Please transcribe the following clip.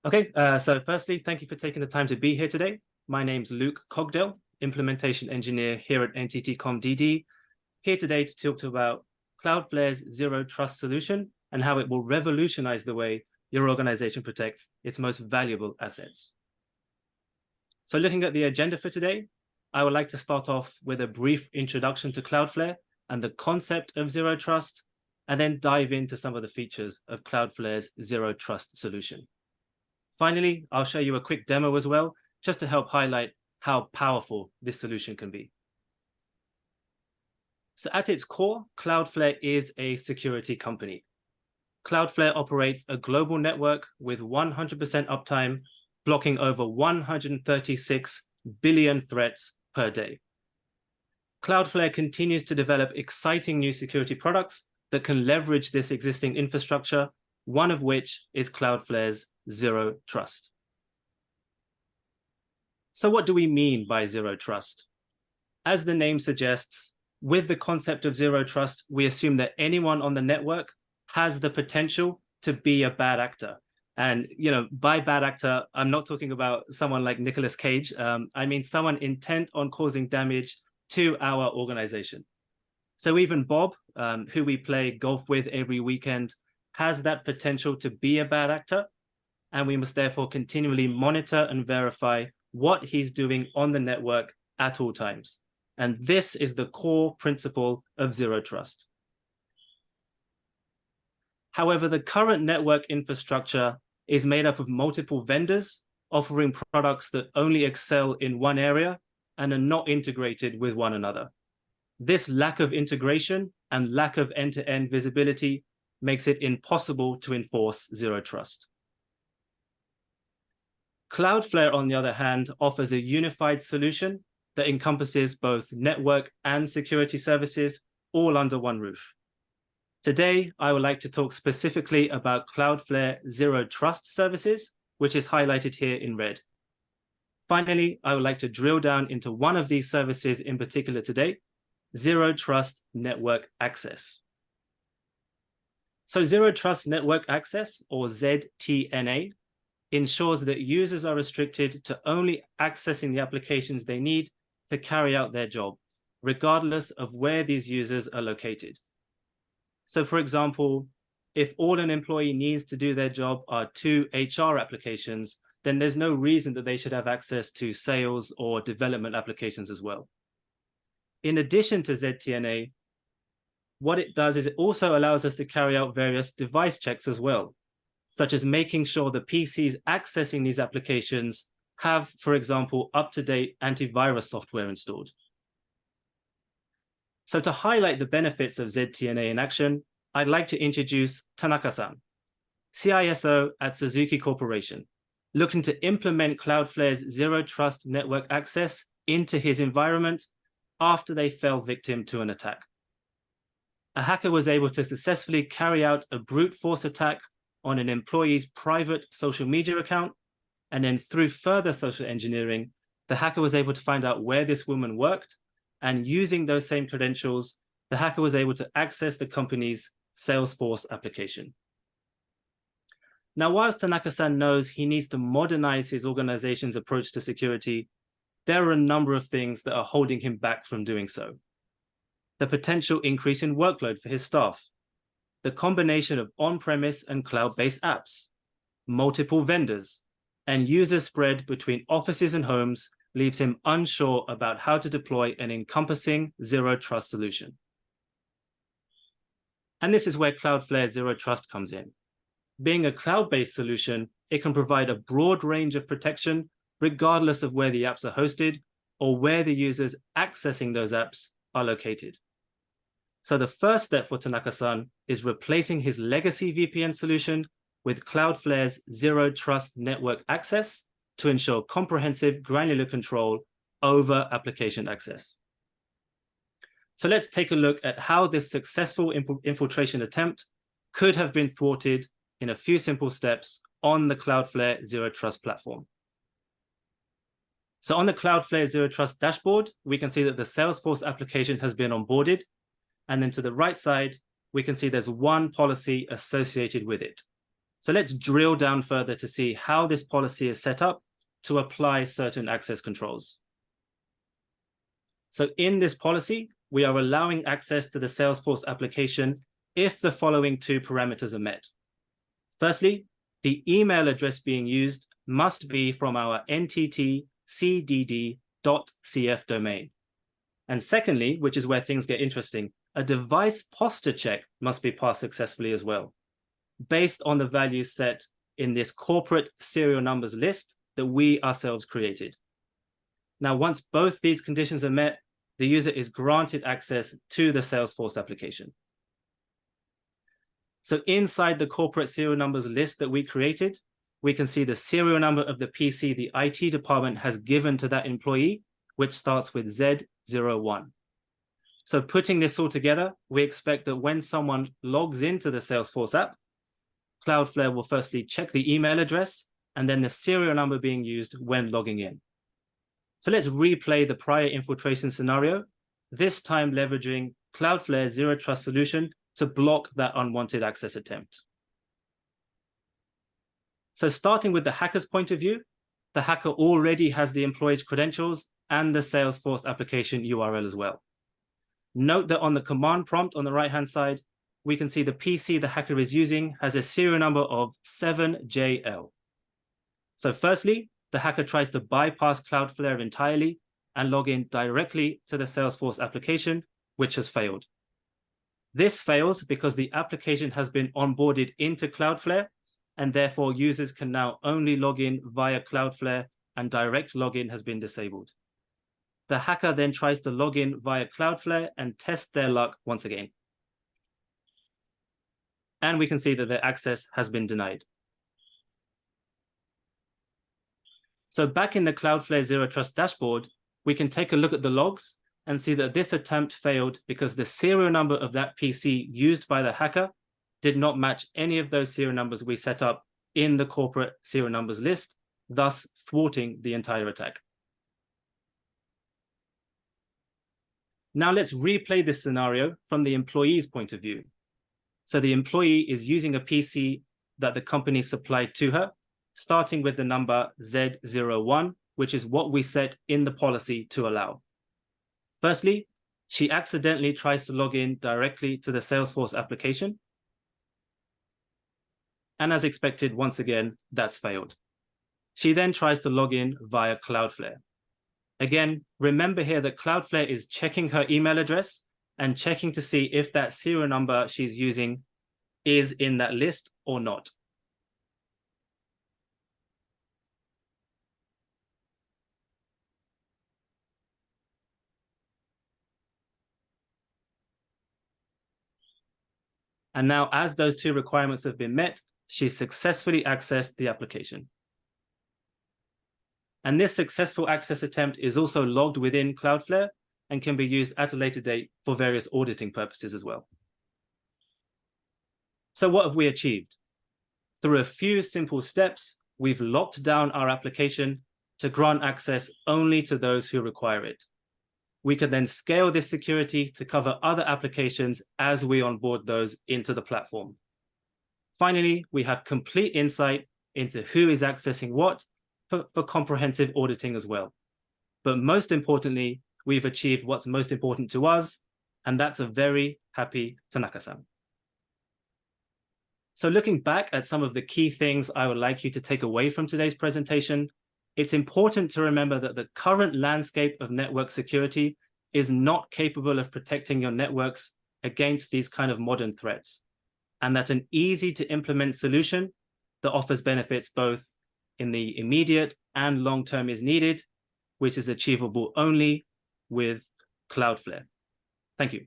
So firstly, thank you for taking the time to be here today. My name's Luke Cogdell, Implementation Engineer here at NTT DD, here today to talk about Cloudflare's Zero Trust solution and how it will revolutionize the way your organization protects its most valuable assets. So looking at the agenda for today, I would like to start off with a brief introduction to Cloudflare and the concept of Zero Trust, and then dive into some of the features of Cloudflare's Zero Trust solution. Finally, I'll show you a quick demo as well, just to help highlight how powerful this solution can be. So at its core, Cloudflare is a security company. Cloudflare operates a global network with 100% uptime, blocking over 136 billion threats per day. Cloudflare continues to develop exciting new security products that can leverage this existing infrastructure, one of which is Cloudflare's Zero Trust. So what do we mean by Zero Trust? As the name suggests, with the concept of Zero Trust, we assume that anyone on the network has the potential to be a bad actor. And by bad actor, I'm not talking about someone like Nicolas Cage. I mean someone intent on causing damage to our organization. So even Bob, who we play golf with every weekend, has that potential to be a bad actor, and we must therefore continually monitor and verify what he's doing on the network at all times. And this is the core principle of Zero Trust. However, the current network infrastructure is made up of multiple vendors offering products that only excel in one area and are not integrated with one another. This lack of integration and lack of end-to-end visibility makes it impossible to enforce Zero Trust. Cloudflare, on the other hand, offers a unified solution that encompasses both network and security services all under one roof. Today, I would like to talk specifically about Cloudflare Zero Trust services, which is highlighted here in red. Finally, I would like to drill down into one of these services in particular today, Zero Trust Network Access. So Zero Trust Network Access, or ZTNA, ensures that users are restricted to only accessing the applications they need to carry out their job, regardless of where these users are located. So for example, if all an employee needs to do their job are 2 HR applications, then there's no reason that they should have access to sales or development applications as well. In addition to ZTNA, what it does is it also allows us to carry out various device checks as well, such as making sure the PCs accessing these applications have, for example, up-to-date antivirus software installed. So to highlight the benefits of ZTNA in action, I'd like to introduce Tanaka-san, CISO at Suzuki Corporation, looking to implement Cloudflare's Zero Trust Network Access into his environment after they fell victim to an attack. A hacker was able to successfully carry out a brute force attack on an employee's private social media account, and then through further social engineering, the hacker was able to find out where this woman worked, and using those same credentials, the hacker was able to access the company's Salesforce application. Now, whilst Tanaka-san knows he needs to modernize his organization's approach to security, there are a number of things that are holding him back from doing so. The potential increase in workload for his staff, the combination of on-premise and cloud-based apps, multiple vendors, and user spread between offices and homes leaves him unsure about how to deploy an encompassing Zero Trust solution. And this is where Cloudflare Zero Trust comes in. Being a cloud-based solution, it can provide a broad range of protection regardless of where the apps are hosted or where the users accessing those apps are located. So the first step for Tanaka-san is replacing his legacy VPN solution with Cloudflare's Zero Trust Network Access to ensure comprehensive granular control over application access. So let's take a look at how this successful infiltration attempt could have been thwarted in a few simple steps on the Cloudflare Zero Trust platform. So on the Cloudflare Zero Trust dashboard, we can see that the Salesforce application has been onboarded. And then to the right side, we can see there's one policy associated with it. So let's drill down further to see how this policy is set up to apply certain access controls. So in this policy, we are allowing access to the Salesforce application if the following two parameters are met. Firstly, the email address being used must be from our NTT cdd.cf domain. And secondly, which is where things get interesting, a device posture check must be passed successfully as well, based on the values set in this corporate serial numbers list that we ourselves created. Now, once both these conditions are met, the user is granted access to the Salesforce application. So inside the corporate serial numbers list that we created, we can see the serial number of the PC the IT department has given to that employee, which starts with Z01. So putting this all together, we expect that when someone logs into the Salesforce app, Cloudflare will firstly check the email address and then the serial number being used when logging in. So let's replay the prior infiltration scenario, this time leveraging Cloudflare's Zero Trust solution to block that unwanted access attempt. So starting with the hacker's point of view, the hacker already has the employee's credentials and the Salesforce application URL as well. Note that on the command prompt on the right-hand side, we can see the PC the hacker is using has a serial number of 7JL. So firstly, the hacker tries to bypass Cloudflare entirely and log in directly to the Salesforce application, which has failed. This fails because the application has been onboarded into Cloudflare, and therefore users can now only log in via Cloudflare, and direct login has been disabled. The hacker then tries to log in via Cloudflare and test their luck once again. And we can see that their access has been denied. So back in the Cloudflare Zero Trust dashboard, we can take a look at the logs and see that this attempt failed because the serial number of that PC used by the hacker did not match any of those serial numbers we set up in the corporate serial numbers list, thus thwarting the entire attack. Now let's replay this scenario from the employee's point of view. So the employee is using a PC that the company supplied to her, starting with the number Z01, which is what we set in the policy to allow. Firstly, she accidentally tries to log in directly to the Salesforce application. And as expected, once again, that's failed. She then tries to log in via Cloudflare. Again, remember here that Cloudflare is checking her email address and checking to see if that serial number she's using is in that list or not. And now, as those two requirements have been met, she successfully accessed the application. And this successful access attempt is also logged within Cloudflare and can be used at a later date for various auditing purposes as well. So what have we achieved? Through a few simple steps, we've locked down our application to grant access only to those who require it. We can then scale this security to cover other applications as we onboard those into the platform. Finally, we have complete insight into who is accessing what for comprehensive auditing as well. But most importantly, we've achieved what's most important to us, and that's a very happy Tanaka-san. So looking back at some of the key things I would like you to take away from today's presentation, it's important to remember that the current landscape of network security is not capable of protecting your networks against these kind of modern threats, and that an easy to implement solution that offers benefits both in the immediate and long term is needed, which is achievable only with Cloudflare. Thank you.